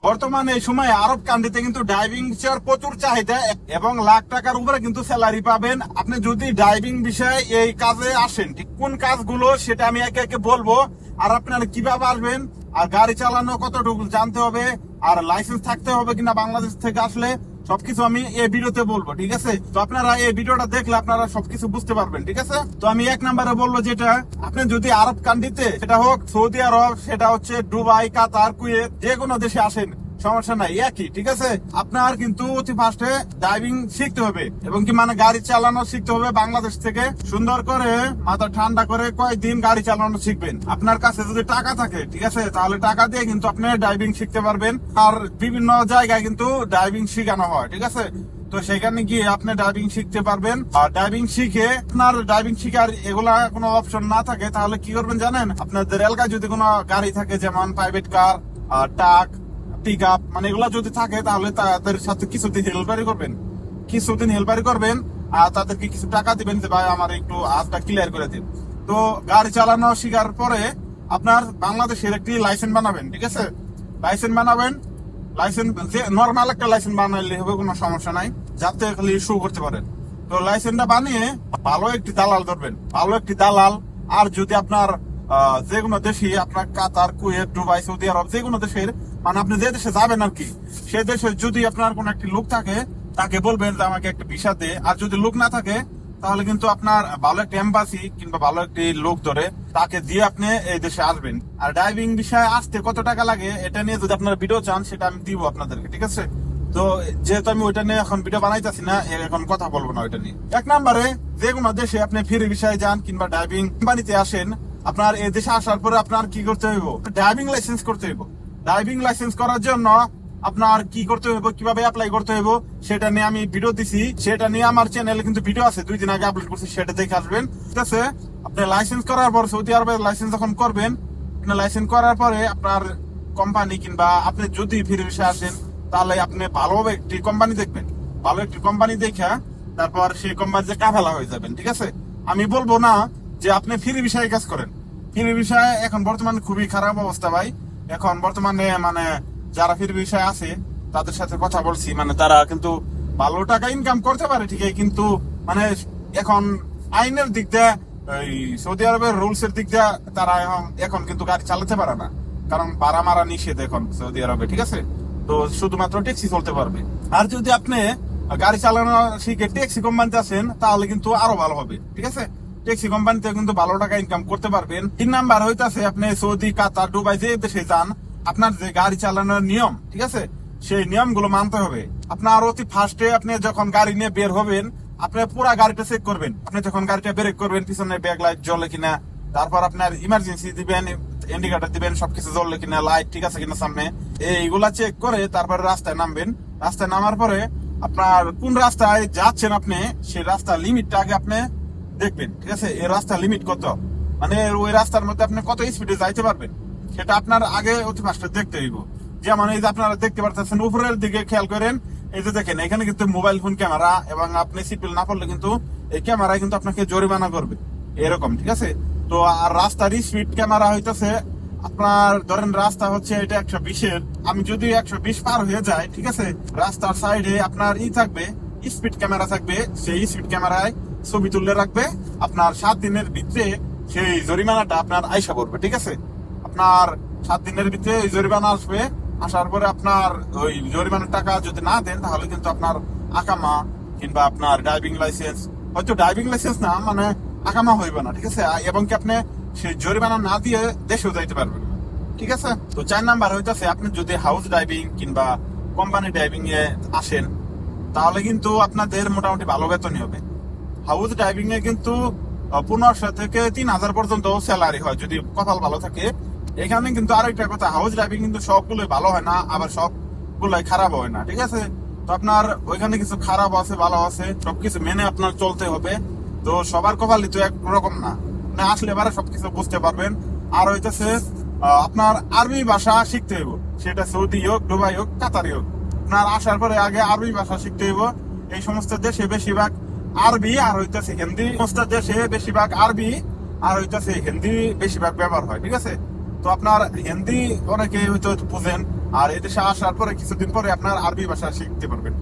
বর্তমানে এই সময় আরব কান্ট্রিতে কিন্তু ড্রাইভিং প্রচুর চাহিদা এবং লাখ টাকার উপরে কিন্তু স্যালারি পাবেন আপনি যদি ড্রাইভিং বিষয়ে এই কাজে আসেন। ঠিক কোন কাজগুলো সেটা আমি একে একে বলবো, আর আপনারা কিভাবে আসবেন, আর গাড়ি চালানো কতটুকু জানতে হবে, আর লাইসেন্স থাকতে হবে কিনা বাংলাদেশ থেকে আসলে, সবকিছু আমি এই ভিডিওতে বলবো। ঠিক আছে, তো আপনারা এই ভিডিওটা দেখলে আপনারা সবকিছু বুঝতে পারবেন। ঠিক আছে, তো আমি এক নম্বরে বলবো যেটা আপনি যদি আরব কান্ট্রিতে, সেটা হোক সৌদি আরব, সেটা হচ্ছে দুবাই, কাতার, কুয়েত, যে কোনো দেশে আসেন সমস্যা নাই, একই। ঠিক আছে, আপনার কিন্তু অতি ফার্স্টে ড্রাইভিং শিখতে হবে এবং কি মানে গাড়ি চালানো শিখতে হবে। বাংলাদেশ থেকে সুন্দর করে মাথা ঠান্ডা করে কয়েকদিন গাড়ি চালানো শিখবেন। আপনার কাছে যদি টাকা থাকে, ঠিক আছে, তাহলে টাকা দিয়ে কিন্তু আপনি ড্রাইভিং শিখতে পারবেন। আর বিভিন্ন জায়গায় কিন্তু ড্রাইভিং শেখানো হয়। ঠিক আছে, তো সেখানে গিয়ে আপনি ড্রাইভিং শিখতে পারবেন। আর ড্রাইভিং শিখে আপনার ড্রাইভিং শিখার এগুলা কোনো অপশন না থাকে, তাহলে কি করবেন জানেন, আপনাদের এলাকায় যদি কোনো গাড়ি থাকে, যেমন private car, truck, pickup, মানে এগুলা যদি থাকে, তাহলে তাদের সাথে কিছুদিন হেল্পারি করবেন আর তাদেরকে কিছু টাকা দিবেন যে ভাই আমার একটু হাতটা ক্লিয়ার করে দিন। তো গাড়ি চালানো শেখার পরে আপনার বাংলাদেশের একটি লাইসেন্স বানাবেন। ঠিক আছে, লাইসেন্স বানাবেন, লাইসেন্স যে নর্মাল একটা লাইসেন্স বানাইলে হবে, কোনো সমস্যা নাই, যাতে খালি শো করতে পারেন। তো লাইসেন্সটা বানিয়ে ভালো একটি দালাল ধরবেন, ভালো একটি দালাল। আর যদি আপনার যে কোনো দেশে, আপনার কাতার, কুয়েত, দুবাই, সৌদি আরব, যে কোনো দেশের, মানে আপনি যে দেশে যাবেন আর কি, সেই দেশে যদি আপনার কোন একটি লোক থাকে, তাকে বলবেন যে আমাকে একটা ভিসা দে। আর যদি লোক না থাকে, তাহলে কিন্তু আপনার ভালো একটা এম্বাসি কিংবা ভালো একটি লোক ধরে তাকে দিয়ে আপনি এই দেশে আসবেন। আর ড্রাইভিং বিষয়ে আসতে কত টাকা লাগে এটা নিয়ে যদি আপনারা ভিডিও চান, সেটা আমি দিব আপনাদেরকে। ঠিক আছে, তো যেহেতু আমি ওইটা নিয়ে এখন ভিডিও বানাইতেছি না, এখন কথা বলবো না ওইটা নিয়ে। এক নম্বরে যে কোনো দেশে আপনি ফ্রি বিষয়ে যান কিংবা ড্রাইভিং কোম্পানিতে আসেন, আপনার এই দেশে আসার পরে আপনার কি করতে হইব, ড্রাইভিং লাইসেন্স করতে হইব। ড্রাইভিং লাইসেন্স করার জন্য আপনার কি করতে হইব, কিভাবে অ্যাপ্লাই করতে হইব, সেটা নিয়ে আমি ভিডিও দিছি। সেটা নিয়ে আমার চ্যানেলে কিন্তু ভিডিও আছে, 2 দিন আগে আপলোড করছি, সেটা দেখে আসবেন। ঠিক আছে, আপনি লাইসেন্স করার পর সৌদি আরবের লাইসেন্স যখন করবেন, আপনি লাইসেন্স করার পরে আপনার কোম্পানি কিংবা আপনি যদি ফিরে এসে আসেন, তাহলে আপনি ভালো একটি কোম্পানি দেখবেন। ভালো একটি কোম্পানি দেখা তারপর সেই কোম্পানিতে কাফেলা হয়ে যাবেন। ঠিক আছে, আমি বলবো না যে আপনি ফ্রি বিষয়ে কাজ করেন। ফ্রি বিষয়ে এখন বর্তমানে খুবই খারাপ অবস্থা ভাই। এখন বর্তমানে মানে যারা ফ্রি বিষয় আছে তাদের সাথে কথা বলছি, মানে তারা কিন্তু ভালো টাকা ইনকাম করতে পারে ঠিকই, কিন্তু মানে এখন আইনের দিক দিয়ে, সৌদি আরবের রুলস এর দিক দিয়ে তারা এখন কিন্তু গাড়ি চালাতে পারে না, কারণ ভাড়া মারা নিষেধ এখন সৌদি আরবে। ঠিক আছে, তো শুধুমাত্র ট্যাক্সি চলতে পারবে। আর যদি আপনি গাড়ি চালানো শিখে ট্যাক্সি কোম্পানিতে আসেন, তাহলে কিন্তু আরো ভালো হবে। ঠিক আছে, ট্যাক্সি কোম্পানিতে কিন্তু ভালো টাকা ইনকাম করতে পারবেন। 3 নাম্বার হইতাছে আপনি সৌদি, কাতার, দুবাই যে দেশে যান, আপনার যে গাড়ি চালানোর নিয়ম, ঠিক আছে, সেই নিয়মগুলো মানতে হবে। আপনার অতি ফার্স্টে আপনি যখন গাড়ি নিয়ে বের হবেন, আপনি পুরো গাড়িটা চেক করবেন। আপনি যখন গাড়িটা ব্রেক করবেন, পিছনে ব্যাক লাইট জ্বলে কিনা, তারপর আপনার ইমার্জেন্সি দিবেন, ইন্ডিকেটর দিবেন, সবকিছু জ্বললে কিনা, লাইট ঠিক আছে কিনা সামনে, এইগুলা চেক করে তারপরে রাস্তায় নামবেন। রাস্তায় নামার পরে আপনার কোন রাস্তায় যাচ্ছেন আপনি, সেই রাস্তার লিমিটটা আগে আপনি দেখবেন। ঠিক আছে, এই রাস্তার লিমিট কত, মানে ওই রাস্তার মধ্যে আপনি কত স্পিডে যাইতে পারবেন, সেটা আপনার আগে অতি ফার্স্টে দেখতে হইব। যেমন এই যে আপনারা দেখতে পারতেছেন, উপরের দিকে খেয়াল করেন, এই যে দেখেন এখানে কিন্তু মোবাইল ফোন ক্যামেরা, এবং আপনি সিটবেল্ট না পড়লে কিন্তু এই ক্যামেরায় কিন্তু আপনাকে জরিমানা করবে এরকম। ঠিক আছে, তো আর রাস্তার স্পিড ক্যামেরা হইতেছে আপনার, ধরেন রাস্তা হচ্ছে এটা 120-এর, আমি যদি 120 পার হয়ে যায়, ঠিক আছে, রাস্তার সাইডে আপনার থাকবে, স্পিড ক্যামেরা থাকবে, সেই স্পিড ক্যামেরায় ছবি তুলে রাখবে। আপনার 7 দিনের ভিতরে সেই জরিমানাটা আপনার আইসা পড়বে। ঠিক আছে, আপনার 7 দিনের ভিতরে ওই জরিমানা আসবে। আসার পরে আপনার ওই জরিমানার টাকা যদি না দেন, তাহলে কিন্তু আপনার আকামা কিংবা আপনার ড্রাইভিং লাইসেন্স, হয়তো ড্রাইভিং লাইসেন্স না, মানে আকামা হইবে না। ঠিক আছে, এবং কি আপনি সেই জরিমানা না দিয়ে দেশেও যাইতে পারবেন। ঠিক আছে, তো 4 নাম্বার হইতেছে আপনি যদি হাউস ড্রাইভিং কিংবা কোম্পানি ড্রাইভিং এ আসেন, তাহলে কিন্তু আপনাদের মোটামুটি ভালো বেতনই হবে। হাউস ড্রাইভিং এ কিন্তু 1500 থেকে 3000 পর্যন্ত স্যালারি হয় যদি কপাল ভালো থাকে। এখানে কিন্তু আরেকটা কথা, হাউস ড্রাইভিং কিন্তু সবগুলোই ভালো হয় না, আবার সবগুলোই খারাপ হয় না। ঠিক আছে, তো আপনার ওইখানে কিছু খারাপ আছে, ভালো আছে, সবকিছু মেনে আপনার চলতে হবে। তো সবার কপালই তো একরকম না, মানে আসলে এবারে সবকিছু বুঝতে পারবেন। আর হইতেছে আপনার আরবি ভাষা শিখতে হইব, সেটা সৌদি হোক, দুবাই হোক, কাতারি হোক। আপনার আসার পরে আগে আরবি ভাষা শিখতে হইব। এই সমস্ত দেশে বেশিরভাগ আরবি আর হইতেছে হিন্দি, সমস্ত দেশে বেশিরভাগ আরবি আর হইতেছে হিন্দি বেশিরভাগ ব্যবহার হয়। ঠিক আছে, তো আপনার হিন্দি অনেকে হয়তো বুঝেন, আর এদেশে আসার পরে কিছুদিন পরে আপনার আরবি ভাষা শিখতে পারবেন।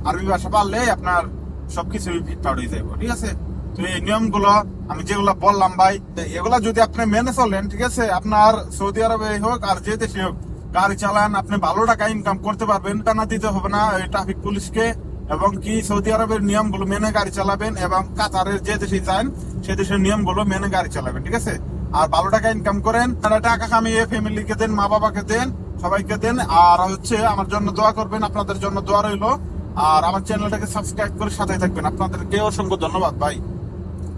আরবি ভাষা পারলে আপনার সবকিছুই ফিটফাট হয়ে যাবে, ঠিক আছে? তো এই নিয়মগুলো আমি যেগুলো বললাম ভাই, এগুলা যদি আপনি মেনে চলেন, ঠিক আছে, আপনার সৌদি আরবে হোক আর যে দেশে হোক, গাড়ি চালান, আপনি ভালো টাকা ইনকাম করতে পারবেন। টানা দিতে হবে না ট্রাফিক পুলিশকে, এবং কি সৌদি আরবের নিয়মগুলো মেনে গাড়ি চালাবেন, এবং কাতারের যে দেশে যান সে দেশের নিয়মগুলো মেনে গাড়ি চালাবেন, ঠিক আছে? আর ভালো টাকা ইনকাম করেন, তারা টাকা কামিয়ে ফ্যামিলিকে দেন, মা বাবাকে দেন, সবাইকে দেন। আর হচ্ছে আমার জন্য দোয়া করবেন, আপনাদের জন্য দোয়া রইলো। আর আমার চ্যানেলটাকে সাবস্ক্রাইব করে সাথে থাকবেন। আপনাদেরকে অসংখ্য ধন্যবাদ ভাই।